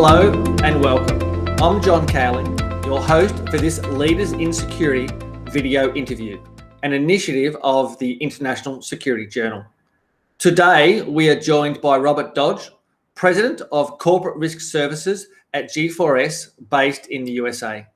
Hello and welcome. I'm John Cowling, your host for this Leaders in Security video interview, an initiative of the International Security Journal. Today, we are joined by Robert Dodge, President of Corporate Risk Services at G4S, based in the USA.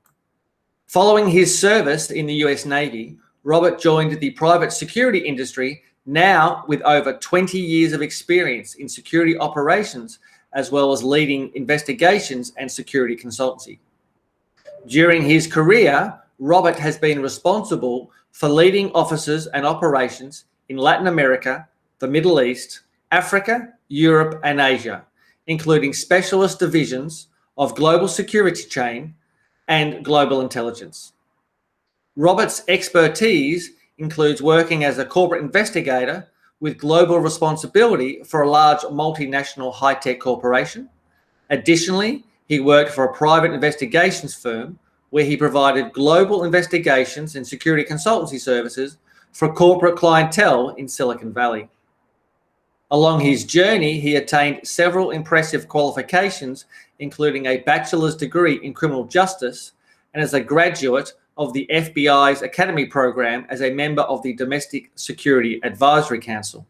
Following his service in the US Navy, Robert joined the private security industry, now with over 20 years of experience in security operations, as well as leading investigations and security consultancy. During his career, Robert has been responsible for leading offices and operations in Latin America, the Middle East, Africa, Europe, and Asia, including specialist divisions of global security chain and global intelligence. Robert's expertise includes working as a corporate investigator with global responsibility for a large multinational high-tech corporation. Additionally, he worked for a private investigations firm where he provided global investigations and security consultancy services for corporate clientele in Silicon Valley. Along his journey, he attained several impressive qualifications, including a bachelor's degree in criminal justice, and as a graduate of the FBI's Academy program as a member of the Domestic Security Advisory Council.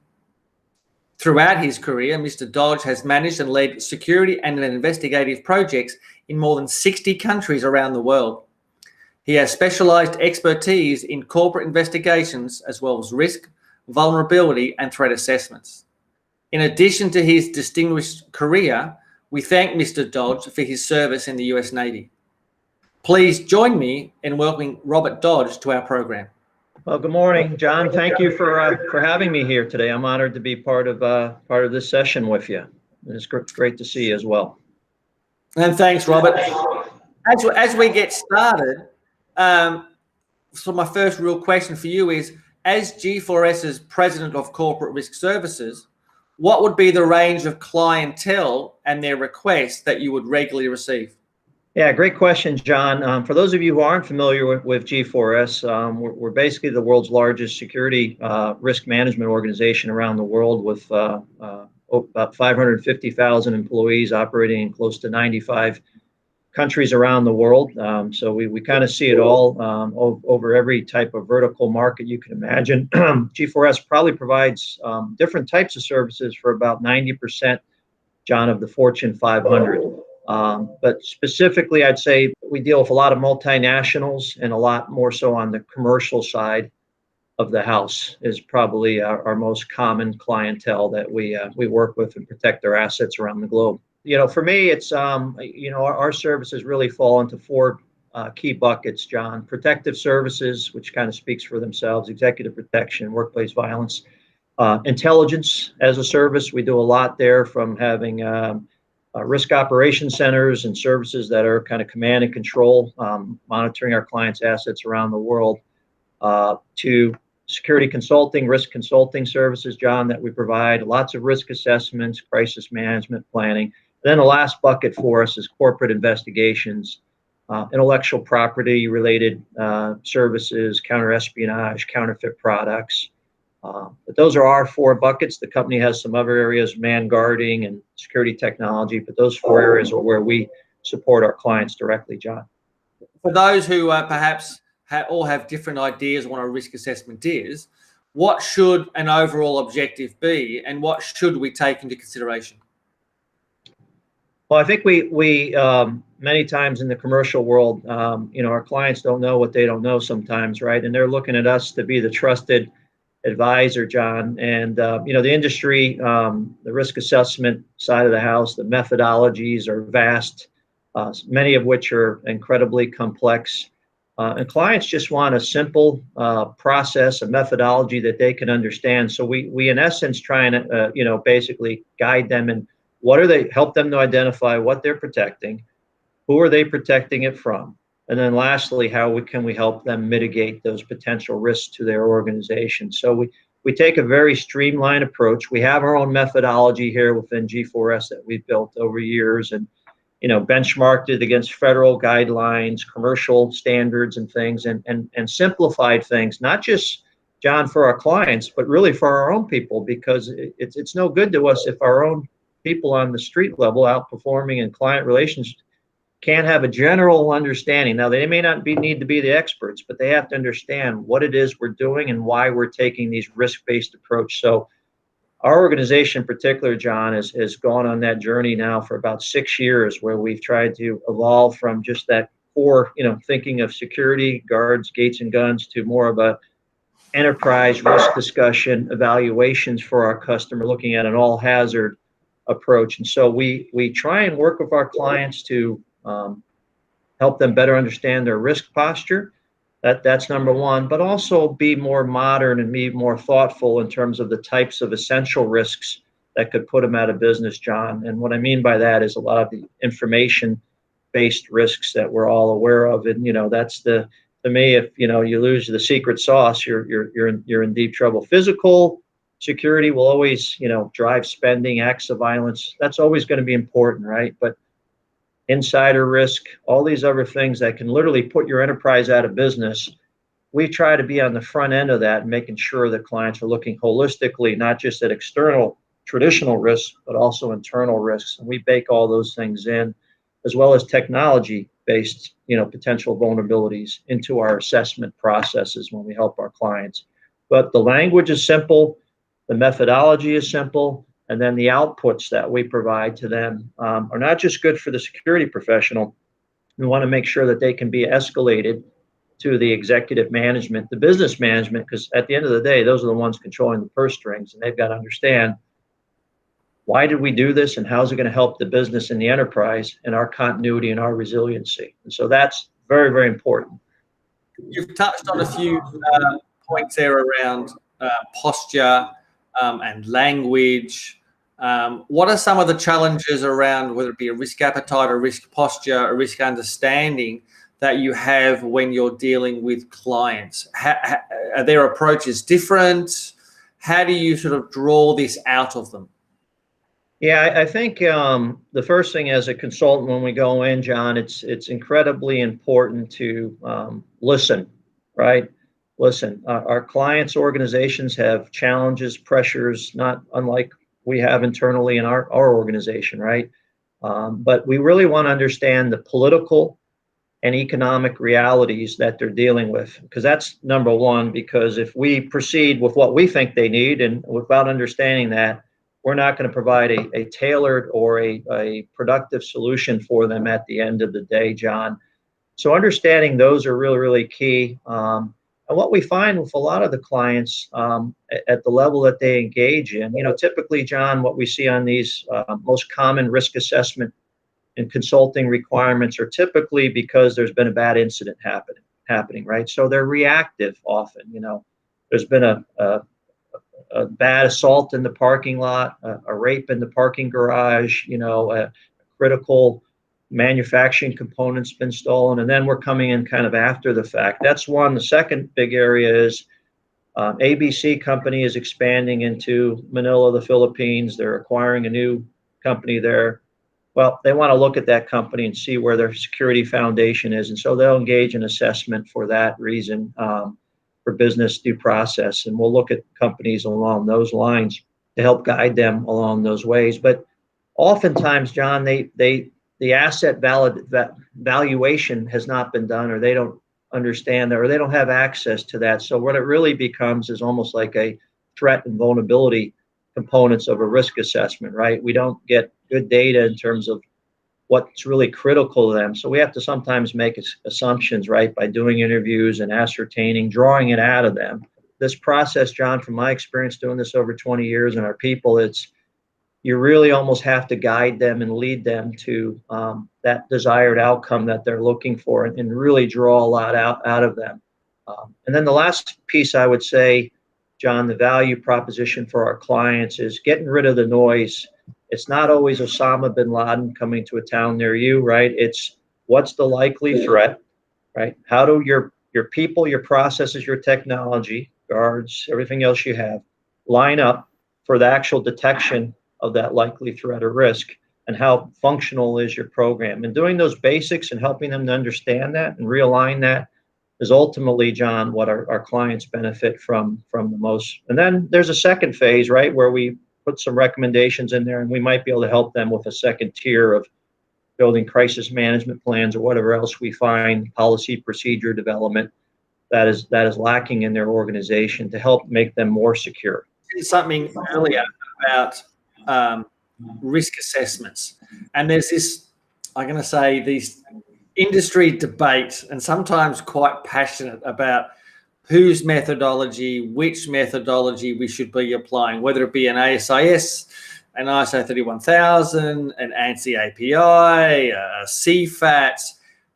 Throughout his career, Mr. Dodge has managed and led security and investigative projects in more than 60 countries around the world. He has specialized expertise in corporate investigations as well as risk, vulnerability, and threat assessments. In addition to his distinguished career, we thank Mr. Dodge for his service in the US Navy. Please join me in welcoming Robert Dodge to our program. Well, good morning, John. Thank you for having me here today. I'm honored to be part of this session with you. It's great to see you as well. And thanks, Robert. As we get started, so my first real question for you is, as G4S's President of Corporate Risk Services, what would be the range of clientele and their requests that you would regularly receive? Yeah, great question, John. For those of you who aren't familiar with G4S, we're basically the world's largest security risk management organization around the world, with about 550,000 employees operating in close to 95 countries around the world. So we kind of see it all over every type of vertical market you can imagine. G4S probably provides different types of services for about 90%, John, of the Fortune 500. But specifically, I'd say we deal with a lot of multinationals, and a lot more so on the commercial side of the house is probably our most common clientele that we work with and protect their assets around the globe. You know, for me, it's our services really fall into four key buckets, John. Protective services, which kind of speaks for themselves: executive protection, workplace violence, intelligence as a service. We do a lot there, from having risk operation centers and services that are kind of command and control, monitoring our clients' assets around the world, to security consulting, risk consulting services, John, that we provide lots of risk assessments, crisis management planning. Then the last bucket for us is corporate investigations, intellectual property related services, counter-espionage, counterfeit products. But those are our four buckets. The company has some other areas, man guarding and security technology, but those four areas are where we support our clients directly, John. For those who perhaps all have different ideas on what a risk assessment is, what should an overall objective be, and what should we take into consideration? Well, I think we many times in the commercial world, our clients don't know what they don't know sometimes, right? And they're looking at us to be the trusted advisor, John. And the industry, the risk assessment side of the house, the methodologies are vast, many of which are incredibly complex. And clients just want a simple process, a methodology that they can understand. So we in essence try and basically guide them in help them to identify what they're protecting, who are they protecting it from, and then lastly, how can we help them mitigate those potential risks to their organization. So we take a very streamlined approach. We have our own methodology here within G4S that we've built over years, and benchmarked it against federal guidelines, commercial standards and things, and simplified things, not just, John, for our clients, but really for our own people, because it's no good to us if our own people on the street level outperforming in client relations can't have a general understanding. Now, they may not need to be the experts, but they have to understand what it is we're doing and why we're taking these risk-based approach. So our organization in particular, John, has gone on that journey now for about 6 years, where we've tried to evolve from just that core, thinking of security, guards, gates, and guns, to more of a enterprise risk discussion, evaluations for our customer, looking at an all hazard approach. And so we try and work with our clients to help them better understand their risk posture. That's number one, but also be more modern and be more thoughtful in terms of the types of essential risks that could put them out of business, John. And what I mean by that is a lot of the information-based risks that we're all aware of. And that's to me, if you lose the secret sauce, you're in deep trouble. Physical security will always drive spending, acts of violence. That's always going to be important, right? But insider risk, all these other things that can literally put your enterprise out of business, we try to be on the front end of that, making sure that clients are looking holistically, not just at external traditional risks, but also internal risks. And we bake all those things in, as well as technology-based, potential vulnerabilities into our assessment processes when we help our clients. But the language is simple, the methodology is simple, and then the outputs that we provide to them are not just good for the security professional. We want to make sure that they can be escalated to the executive management, the business management, because at the end of the day, those are the ones controlling the purse strings, and they've got to understand, why did we do this, and how's it going to help the business and the enterprise and our continuity and our resiliency? And so that's very, very important. You've touched on a few points there around posture and language. What are some of the challenges around, whether it be a risk appetite, a risk posture, a risk understanding, that you have when you're dealing with clients? Are their approaches different? How do you sort of draw this out of them? Yeah, I think the first thing as a consultant when we go in, John, it's incredibly important to listen, right? Listen, our clients' organizations have challenges, pressures, not unlike we have internally in our organization, right? But we really want to understand the political and economic realities that they're dealing with, because that's number one. Because if we proceed with what we think they need and without understanding that, we're not going to provide a tailored or a productive solution for them at the end of the day, John. So understanding those are really, really key. And what we find with a lot of the clients at the level that they engage in, typically, John, what we see on these most common risk assessment and consulting requirements are typically because there's been a bad incident happening, right? So they're reactive often. There's been a bad assault in the parking lot, a rape in the parking garage, a critical manufacturing component's been stolen, and then we're coming in kind of after the fact. That's one. The second big area is ABC company is expanding into Manila, the Philippines. They're acquiring a new company there. Well, they want to look at that company and see where their security foundation is, and so they'll engage in assessment for that reason. For business due process, and we'll look at companies along those lines to help guide them along those ways. But oftentimes, John, the asset valuation has not been done, or they don't understand that, or they don't have access to that. So what it really becomes is almost like a threat and vulnerability components of a risk assessment, right? We don't get good data in terms of what's really critical to them. So we have to sometimes make assumptions, right, by doing interviews and ascertaining, drawing it out of them. This process, John, from my experience doing this over 20 years and our people, you really almost have to guide them and lead them to that desired outcome that they're looking for, and really draw a lot out of them. And then the last piece I would say, John, the value proposition for our clients is getting rid of the noise. It's not always Osama bin Laden coming to a town near you, right? It's what's the likely threat, right? How do your people, your processes, your technology, guards, everything else you have, line up for the actual detection of that likely threat or risk, and how functional is your program? And doing those basics and helping them to understand that and realign that is ultimately, John, what our clients benefit from the most. And then there's a second phase, right, where we put some recommendations in there, and we might be able to help them with a second tier of building crisis management plans or whatever else we find, policy procedure development that is lacking in their organization to help make them more secure. Something earlier about risk assessments, and there's this, I'm going to say, these industry debate, and sometimes quite passionate about whose methodology, which methodology we should be applying, whether it be an ASIS, an ISO 31000, an ANSI API, a CFAT.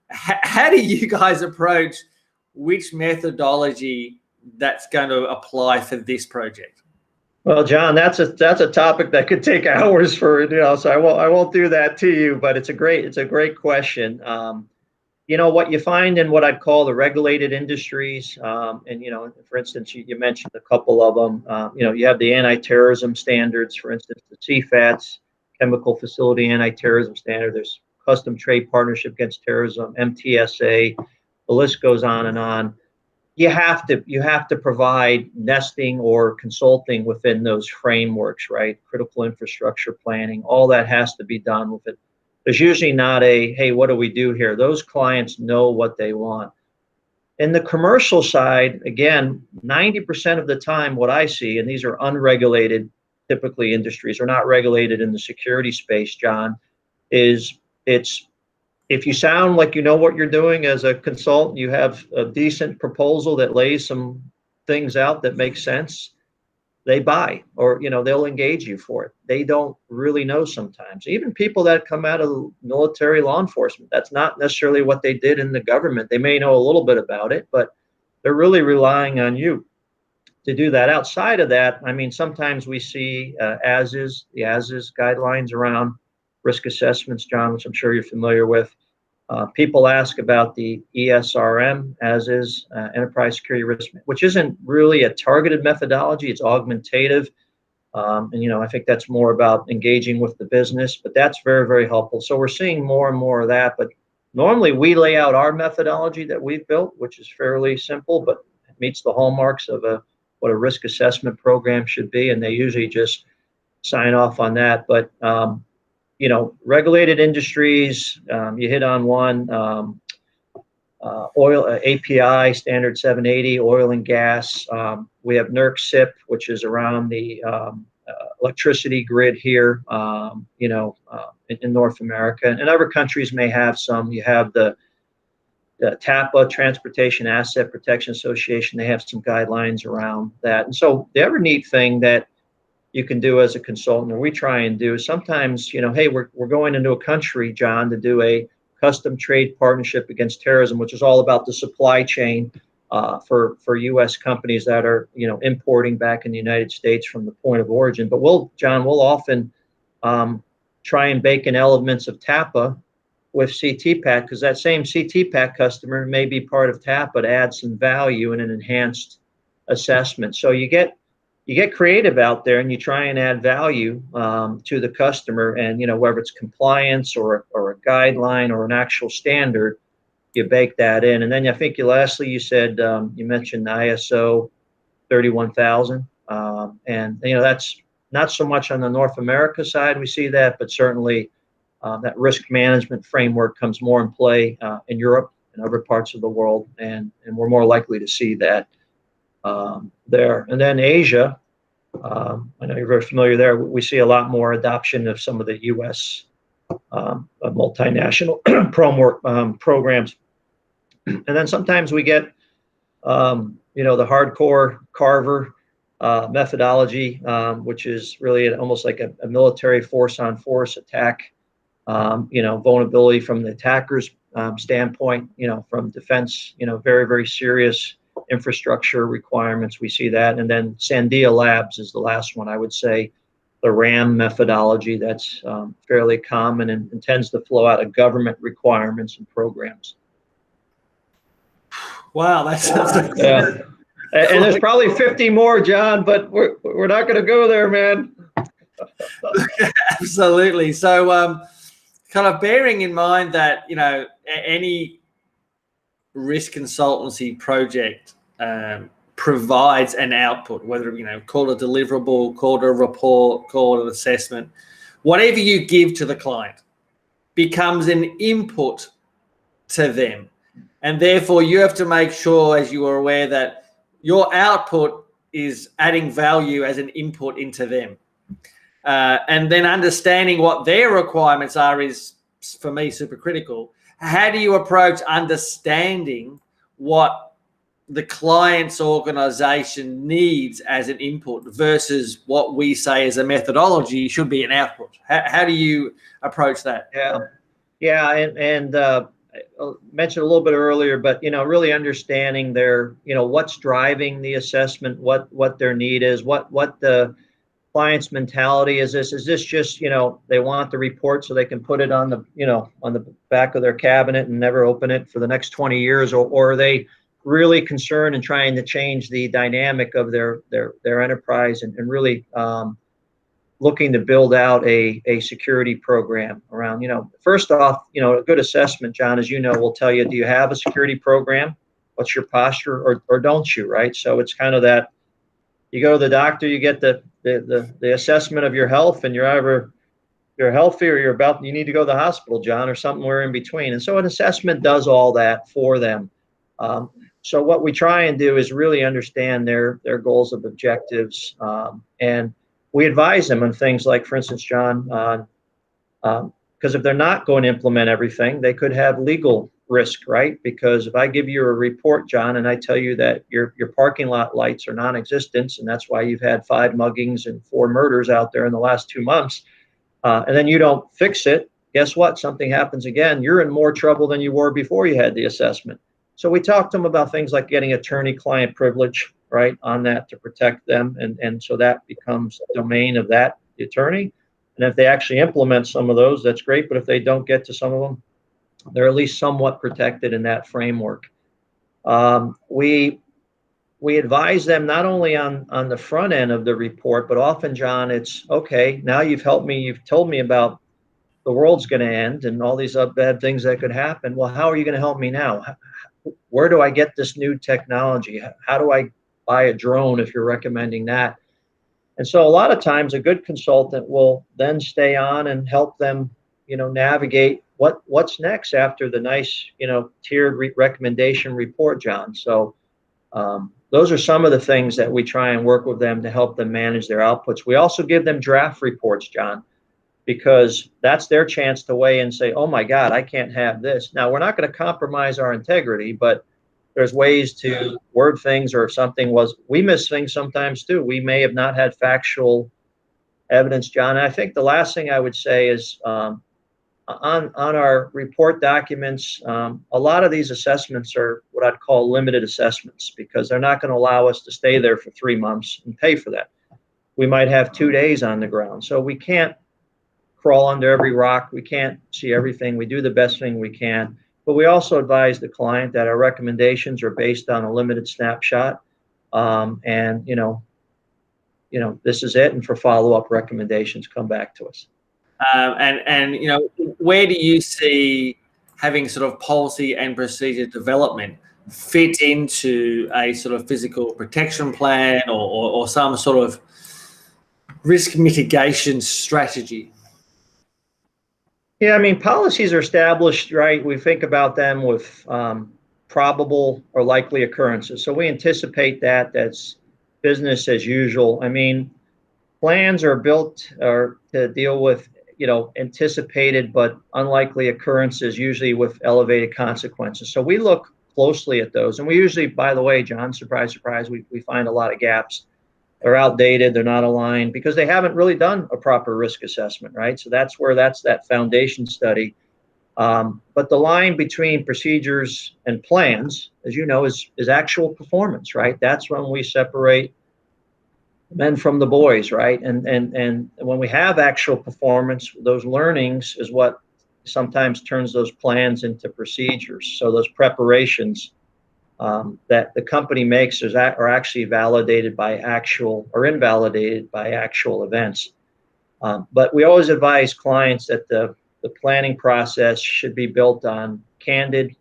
How do you guys approach which methodology that's going to apply for this project? Well, John, that's a topic that could take hours for, so I won't do that to you, but it's a great question. What you find in what I'd call the regulated industries, and for instance, you mentioned a couple of them. You have the anti-terrorism standards, for instance, the CFATs, Chemical Facility Anti-Terrorism Standard. There's Custom Trade Partnership Against Terrorism, MTSA. The list goes on and on. You have to provide nesting or consulting within those frameworks, right? Critical infrastructure planning, all that has to be done with it. There's usually not a, hey, what do we do here? Those clients know what they want. In the commercial side, again, 90% of the time what I see, and these are unregulated, typically industries, are not regulated in the security space, John, is if you sound like you know what you're doing as a consultant, you have a decent proposal that lays some things out that make sense, they buy, or they'll engage you for it. They don't really know sometimes. Even people that come out of military law enforcement, that's not necessarily what they did in the government. They may know a little bit about it, but they're really relying on you to do that. Outside of that, I mean, sometimes we see the as-is guidelines around risk assessments, John, which I'm sure you're familiar with. People ask about the ESRM, as-is enterprise security risk, which isn't really a targeted methodology. It's augmentative. And I think that's more about engaging with the business, but that's very, very helpful. So we're seeing more and more of that. But normally we lay out our methodology that we've built, which is fairly simple, but it meets the hallmarks of what a risk assessment program should be, and they usually just sign off on that. But regulated industries, you hit on one, oil API standard 780, oil and gas. We have NERC SIP, which is around the electricity grid here, in North America, and other countries may have some. You have the TAPA, Transportation Asset Protection Association. They have some guidelines around that. And so the other neat thing that you can do as a consultant, or we try and do, sometimes, hey, we're going into a country, John, to do a custom trade partnership against terrorism, which is all about the supply chain for U.S. companies that are, importing back in the United States from the point of origin. But we'll often try and bake in elements of TAPA with CTPAT, because that same CTPAT customer may be part of TAPA to add some value in an enhanced assessment. So you get creative out there and you try and add value to the customer, and whether it's compliance or a guideline or an actual standard, you bake that in. And then I think lastly you said you mentioned ISO 31000, and that's not so much on the North America side we see that, but certainly that risk management framework comes more in play in Europe and other parts of the world, and we're more likely to see that there. And then Asia, I know you're very familiar there. We see a lot more adoption of some of the U.S. Multinational programs. And then sometimes we get, the hardcore Carver methodology, which is really almost like a military force-on-force attack, vulnerability from the attacker's standpoint, from defense, very, very serious infrastructure requirements. We see that. And then Sandia Labs is the last one, I would say, the RAM methodology that's fairly common and tends to flow out of government requirements and programs. Wow, that sounds like and there's probably 50 more, John, but we're not going to go there, man. Absolutely. So kind of bearing in mind that, any risk consultancy project provides an output, whether, call it a deliverable, call it a report, call it an assessment, whatever you give to the client becomes an input to them. And therefore you have to make sure, as you are aware, that your output is adding value as an input into them. And then understanding what their requirements are is, for me, super critical. How do you approach understanding what the client's organization needs as an input versus what we say as a methodology should be an output? How do you approach that? And I mentioned a little bit earlier, but really understanding their, what's driving the assessment, what their need is, what the client's mentality is. Is this just, they want the report so they can put it on the back of their cabinet and never open it for the next 20 years, or are they really concerned and trying to change the dynamic of their enterprise and really looking to build out a security program around, first off, a good assessment, John, as you know, will tell you, do you have a security program? What's your posture, or don't you, right? So it's kind of that, you go to the doctor, you get the assessment of your health, and you're healthy or you need to go to the hospital, John, or somewhere in between. And so an assessment does all that for them. So what we try and do is really understand their goals and objectives, and we advise them on things like, for instance, John, because if they're not going to implement everything, they could have legal risk, right? Because if I give you a report, John, and I tell you that your parking lot lights are non-existent, and that's why you've had 5 muggings and 4 murders out there in the last 2 months, and then you don't fix it, guess what? Something happens again. You're in more trouble than you were before you had the assessment. So we talk to them about things like getting attorney-client privilege, right, on that to protect them, and so that becomes the domain of the attorney. And if they actually implement some of those, that's great. But if they don't get to some of them, they're at least somewhat protected in that framework. We advise them not only on the front end of the report, but often, John, it's okay. Now you've helped me. You've told me about the world's going to end and all these bad things that could happen. Well, how are you going to help me now? Where do I get this new technology? How do I buy a drone if you're recommending that? And so a lot of times a good consultant will then stay on and help them, navigate what's next after the nice, tiered recommendation report, John. So those are some of the things that we try and work with them to help them manage their outputs. We also give them draft reports, John, because that's their chance to weigh in and say, oh my God, I can't have this. Now, we're not going to compromise our integrity, but there's ways to word things, or if something we miss things sometimes too. We may have not had factual evidence, John. And I think the last thing I would say is on our report documents, a lot of these assessments are what I'd call limited assessments, because they're not going to allow us to stay there for 3 months and pay for that. We might have 2 days on the ground. So we can't crawl under every rock. We can't see everything. We do the best thing we can. But we also advise the client that our recommendations are based on a limited snapshot. And, this is it. And for follow-up recommendations, come back to us. Where do you see having sort of policy and procedure development fit into a sort of physical protection plan or some sort of risk mitigation strategy? Yeah, I mean, policies are established, right? We think about them with probable or likely occurrences. So we anticipate that's business as usual. I mean, plans are built to deal with, anticipated but unlikely occurrences, usually with elevated consequences. So we look closely at those. And we usually, by the way, John, surprise, surprise, we find a lot of gaps. They're outdated, they're not aligned, because they haven't really done a proper risk assessment, right? So that's that foundation study. But the line between procedures and plans, as you know, is actual performance, right? That's when we separate the men from the boys, right? And when we have actual performance, those learnings is what sometimes turns those plans into procedures. So those preparations that the company makes are actually validated by actual or invalidated by actual events. But we always advise clients that the planning process should be built on candid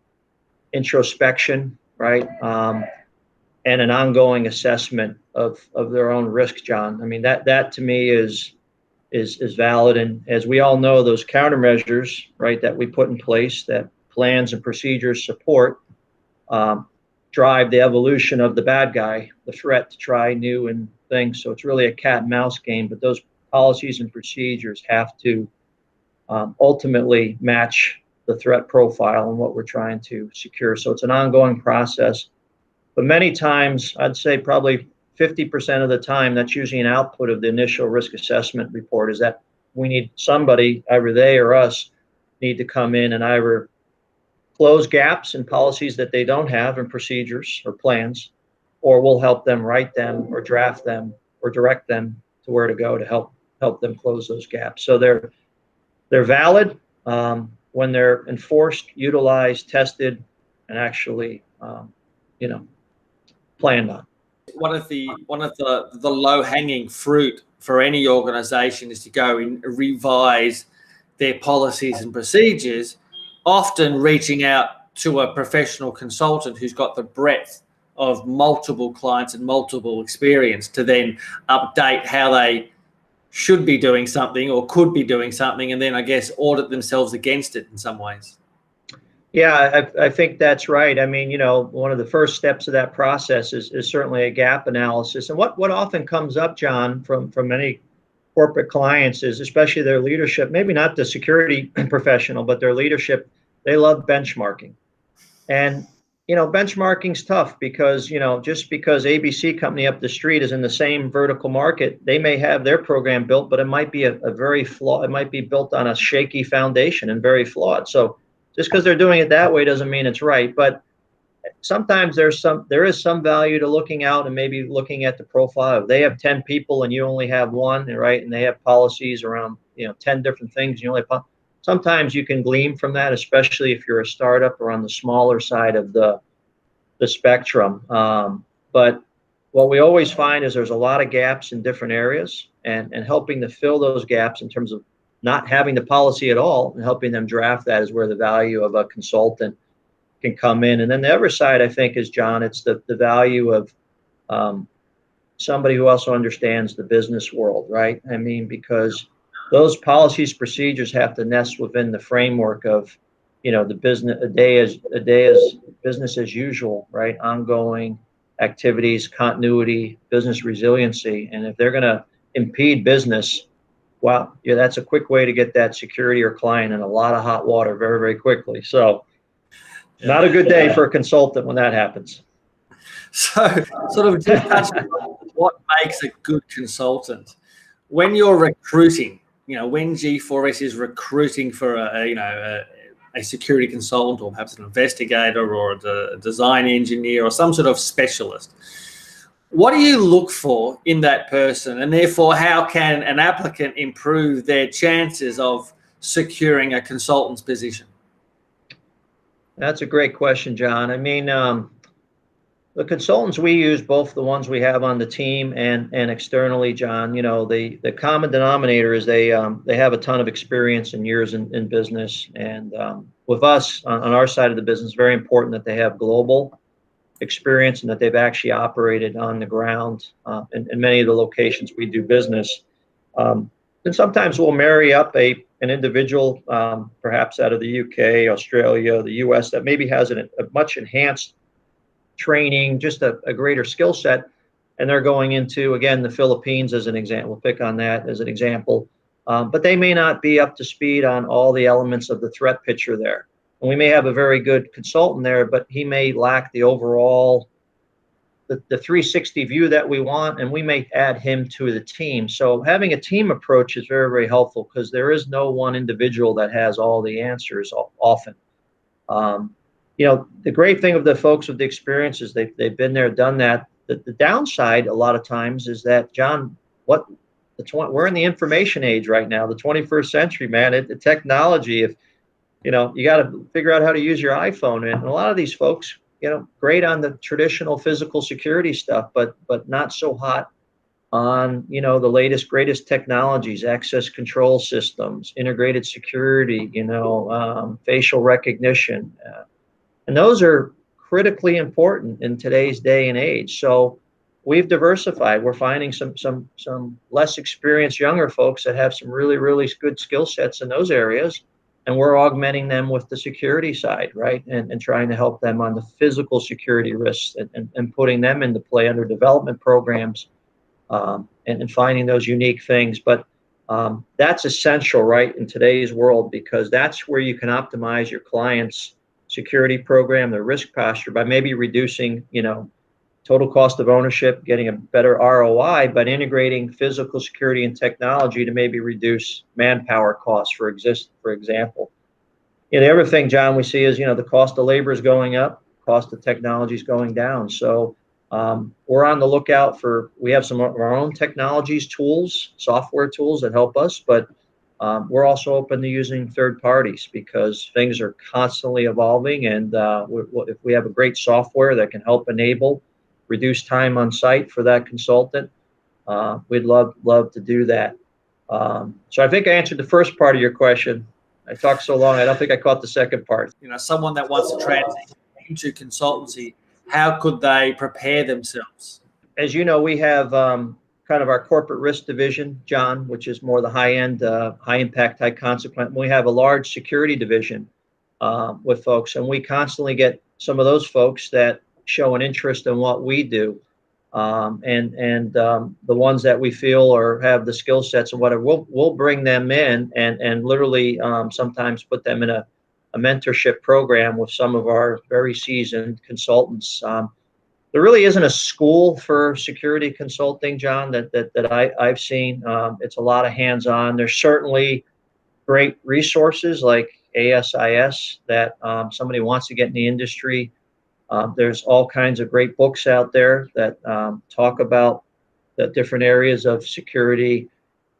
introspection, right? and an ongoing assessment of their own risk, John. I mean, that to me is valid. And as we all know, those countermeasures, right, that we put in place, that plans and procedures support, drive the evolution of the bad guy, the threat to try new and things. So it's really a cat and mouse game, but those policies and procedures have to ultimately match the threat profile and what we're trying to secure. So it's an ongoing process. But many times, I'd say probably 50% of the time, that's usually an output of the initial risk assessment report, is that we need somebody, either they or us, need to come in and either close gaps in policies that they don't have and procedures or plans, or we'll help them write them or draft them or direct them to where to go to help them close those gaps. So they're valid when they're enforced, utilized, tested, and actually, planned on. One of the low hanging fruit for any organization is to go and revise their policies and procedures, often reaching out to a professional consultant who's got the breadth of multiple clients and multiple experience to then update how they should be doing something or could be doing something, and then I guess audit themselves against it in some ways. Yeah, I think that's right. I mean, one of the first steps of that process is certainly a gap analysis. And what often comes up, John, from many corporate clients is, especially their leadership, maybe not the security professional, but their leadership, they love benchmarking. And, benchmarking's tough because, just because ABC company up the street is in the same vertical market, they may have their program built, but it might be a very flawed, it might be built on a shaky foundation and very flawed. So just because they're doing it that way doesn't mean it's right. But sometimes there is some value to looking out and maybe looking at the profile. If they have 10 people and you only have one, right, and they have policies around 10 different things, you only have, sometimes you can glean from that, especially if you're a startup or on the smaller side of the spectrum. But what we always find is there's a lot of gaps in different areas, and helping to fill those gaps in terms of not having the policy at all and helping them draft that is where the value of a consultant can come in. And then the other side, I think, is, John, it's the value of somebody who also understands the business world, right? I mean, because those policies, procedures have to nest within the framework of, the business, a day is business as usual, right? Ongoing activities, continuity, business resiliency. And if they're going to impede business, wow, yeah, that's a quick way to get that security or client in a lot of hot water very, very quickly. So not a good day for a consultant when that happens. So sort of just touch on what makes a good consultant. When you're recruiting, when G4S is recruiting for a security consultant, or perhaps an investigator or a design engineer or some sort of specialist, what do you look for in that person? And therefore, how can an applicant improve their chances of securing a consultant's position? That's a great question, John. I mean, the consultants we use, both the ones we have on the team and externally, John, the common denominator is they have a ton of experience and years in business. And with us on our side of the business, very important that they have global experience and that they've actually operated on the ground in many of the locations we do business. And sometimes we'll marry up an individual, perhaps out of the UK, Australia, the US, that maybe has a much enhanced training, just a greater skill set. And they're going into, again, the Philippines as an example. We'll pick on that as an example. But they may not be up to speed on all the elements of the threat picture there. And we may have a very good consultant there, but he may lack the overall, the 360 view that we want, and we may add him to the team. So having a team approach is very, very helpful, because there is no one individual that has all the answers often. The great thing of the folks with the experience is they've been there, done that. The downside a lot of times is that, John, we're in the information age right now, the 21st century, man. The technology, if you got to figure out how to use your iPhone. And a lot of these folks, great on the traditional physical security stuff, but not so hot on, the latest, greatest technologies, access control systems, integrated security, facial recognition. And those are critically important in today's day and age. So we've diversified. We're finding some less experienced younger folks that have some really good skill sets in those areas, and we're augmenting them with the security side, right? And trying to help them on the physical security risks and putting them into play under development programs, and finding those unique things. But that's essential, right, in today's world, because that's where you can optimize your client's security program, their risk posture, by maybe reducing, total cost of ownership, getting a better ROI, but integrating physical security and technology to maybe reduce manpower costs, for example. The other thing, John, we see is, the cost of labor is going up, cost of technology is going down. So we're on the lookout we have some of our own technologies, tools, software tools that help us, but we're also open to using third parties because things are constantly evolving. And if we have a great software that can help enable reduce time on site for that consultant, we'd love to do that. So I think I answered the first part of your question. I talked so long, I don't think I caught the second part. Someone that wants to transition into consultancy, how could they prepare themselves? As you know, we have kind of our corporate risk division, John, which is more the high end, high impact, high consequence. We have a large security division with folks, and we constantly get some of those folks that show an interest in what we do, and the ones that we feel or have the skill sets and whatever, we'll bring them in and literally sometimes put them in a mentorship program with some of our very seasoned consultants. There really isn't a school for security consulting, John, that I've seen. It's a lot of hands-on. There's certainly great resources like ASIS that somebody wants to get in the industry. There's all kinds of great books out there that talk about the different areas of security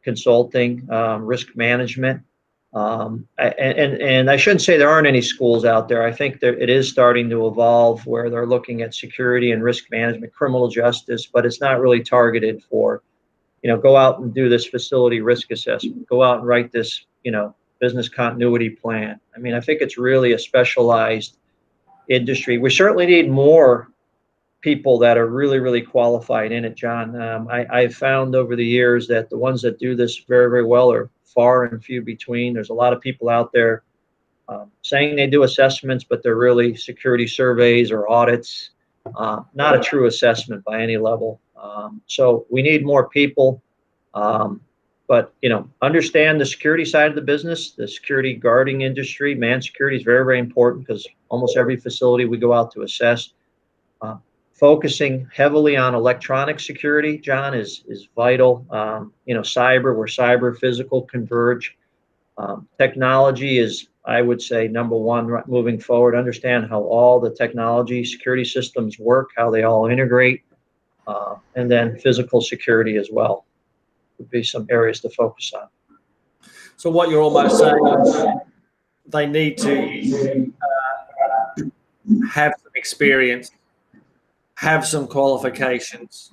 consulting, risk management. And I shouldn't say there aren't any schools out there. I think it is starting to evolve where they're looking at security and risk management, criminal justice, but it's not really targeted for, go out and do this facility risk assessment, go out and write this, business continuity plan. I mean, I think it's really a specialized industry. We certainly need more people that are really qualified in it, John. I've found over the years that the ones that do this very well are far and few between. There's a lot of people out there saying they do assessments, but they're really security surveys or audits, not a true assessment by any level. So we need more people, but understand the security side of the business, the security guarding industry. Man, security is very important because almost every facility we go out to assess. Focusing heavily on electronic security, John, is vital. Cyber, where cyber physical converge. Technology is, I would say, number one moving forward. Understand how all the technology security systems work, how they all integrate, and then physical security as well would be some areas to focus on. So what you're almost saying is they need to have some experience, have some qualifications,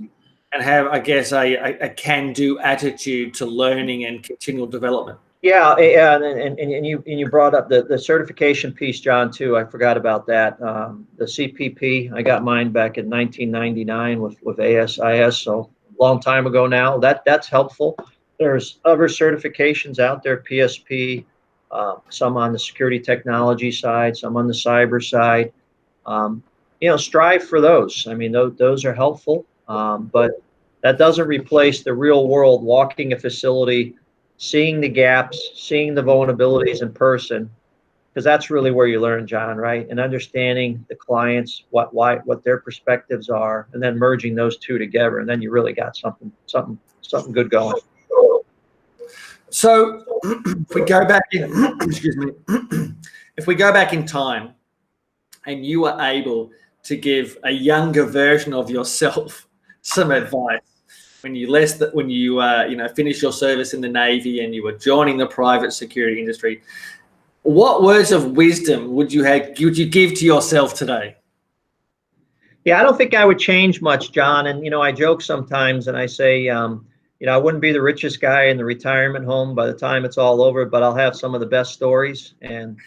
and have, I guess, a can-do attitude to learning and continual development. Yeah, and you brought up the certification piece, John, too. I forgot about that. The CPP, I got mine back in 1999 with ASIS, so a long time ago now. That's helpful. There's other certifications out there, PSP, some on the security technology side, some on the cyber side. Strive for those. I mean, those are helpful, but that doesn't replace the real world, walking a facility, seeing the gaps, seeing the vulnerabilities in person, because that's really where you learn, John, right? And understanding the clients, what their perspectives are, and then merging those two together, and then you really got something good going. So if we go back in, excuse me, if we go back in time, and you were able to give a younger version of yourself some advice when you finished your service in the Navy and you were joining the private security industry, what words of wisdom would you give to yourself today? Yeah, I don't think I would change much, John. And I joke sometimes and I say, I wouldn't be the richest guy in the retirement home by the time it's all over, but I'll have some of the best stories. And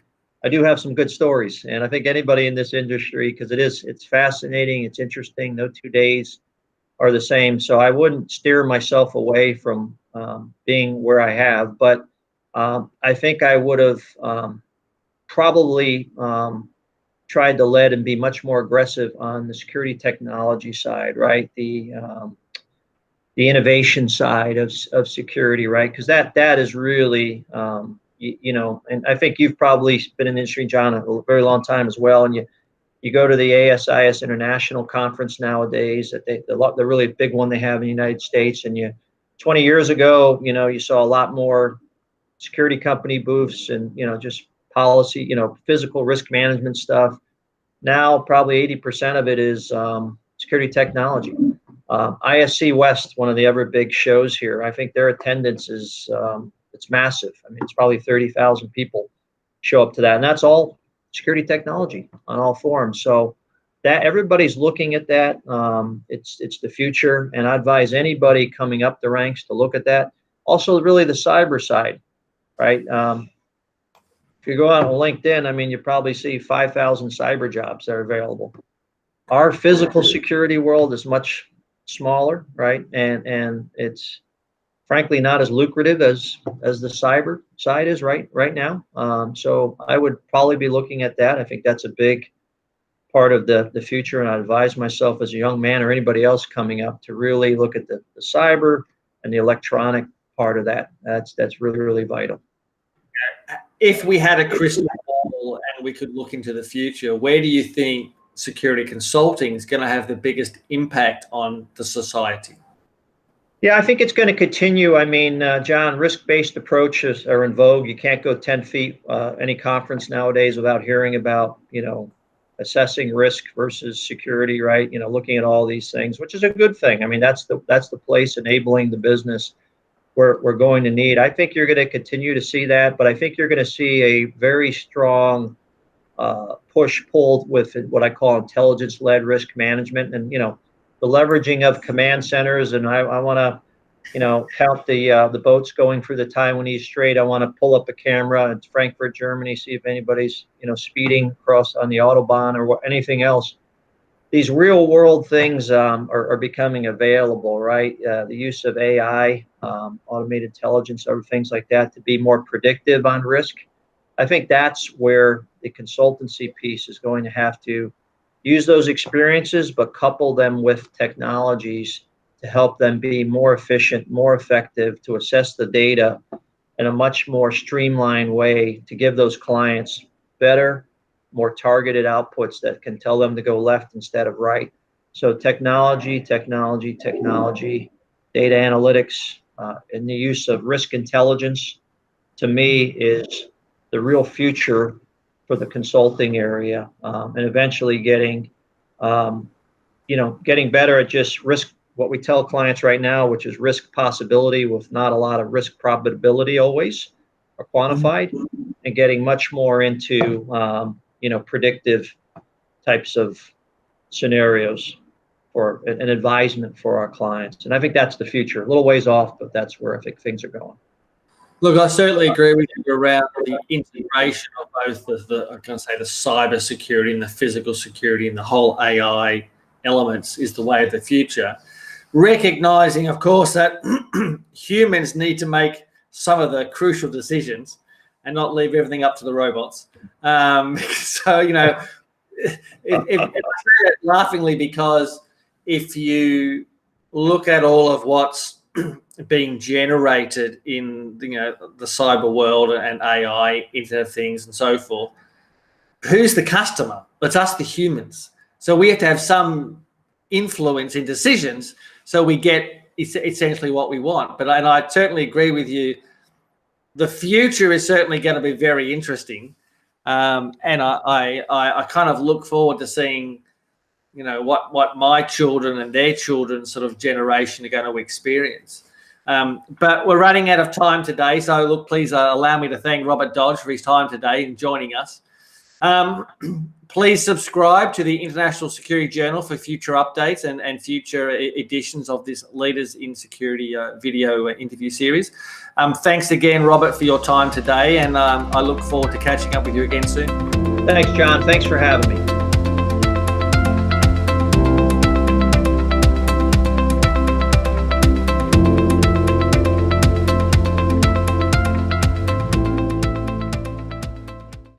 I do have some good stories, and I think anybody in this industry, because it's fascinating, it's interesting. No 2 days are the same, so I wouldn't steer myself away from being where I have, but I think I would have probably tried to lead and be much more aggressive on the security technology side, right? The innovation side of security, right? Because that is really and I think you've probably been in the industry, John, a very long time as well, and you go to the ASIS International Conference nowadays, that the really big one they have in the United States, and 20 years ago, you saw a lot more security company booths and just policy, physical risk management stuff. Now probably 80% of it is security technology. ISC West, one of the other big shows here, I think their attendance is it's massive. I mean, it's probably 30,000 people show up to that, and that's all security technology on all forms. So that everybody's looking at that. It's the future, and I advise anybody coming up the ranks to look at that. Also, really the cyber side, right? If you go out on LinkedIn, I mean, you probably see 5,000 cyber jobs that are available. Our physical security world is much smaller, right? And it's frankly not as lucrative as the cyber side is right now. So I would probably be looking at that. I think that's a big part of the future, and I advise myself as a young man or anybody else coming up to really look at the cyber and the electronic part of that. That's really, really vital. If we had a crystal ball and we could look into the future, where do you think security consulting is going to have the biggest impact on the society? Yeah, I think it's going to continue. I mean, John, risk-based approaches are in vogue. You can't go 10 feet any conference nowadays without hearing about, assessing risk versus security, right? Looking at all these things, which is a good thing. I mean, that's the place enabling the business we're going to need. I think you're going to continue to see that, but I think you're going to see a very strong push-pull with what I call intelligence-led risk management, and the leveraging of command centers. And I want to count the boats going through the Taiwanese Strait. I want to pull up a camera in Frankfurt, Germany, see if anybody's speeding across on the Autobahn or anything else. These real world things are becoming available, right? The use of AI, automated intelligence, other things like that to be more predictive on risk. I think that's where the consultancy piece is going to have to use those experiences, but couple them with technologies to help them be more efficient, more effective, to assess the data in a much more streamlined way to give those clients better, more targeted outputs that can tell them to go left instead of right. So technology, data analytics, and the use of risk intelligence, to me, is the real future for the consulting area, and eventually getting better at just risk, what we tell clients right now, which is risk possibility with not a lot of risk probability always, or quantified, and getting much more into predictive types of scenarios for an advisement for our clients. And I think that's the future. A little ways off, but that's where I think things are going. Look, I certainly agree with you around the integration of both the cyber security and the physical security, and the whole AI elements is the way of the future. Recognizing, of course, that humans need to make some of the crucial decisions and not leave everything up to the robots. So, I say that laughingly, because if you look at all of what's being generated in the cyber world and AI, Internet of Things, and so forth, who's the customer? It's us, the humans. So we have to have some influence in decisions so we get essentially what we want. And I certainly agree with you. The future is certainly going to be very interesting, and I kind of look forward to seeing what my children and their children sort of generation are going to experience. But we're running out of time today, so look, please allow me to thank Robert Dodge for his time today and joining us. Please subscribe to the International Security Journal for future updates and future editions of this Leaders in Security video interview series. Thanks again, Robert, for your time today, and I look forward to catching up with you again soon. Thanks, John. Thanks for having me.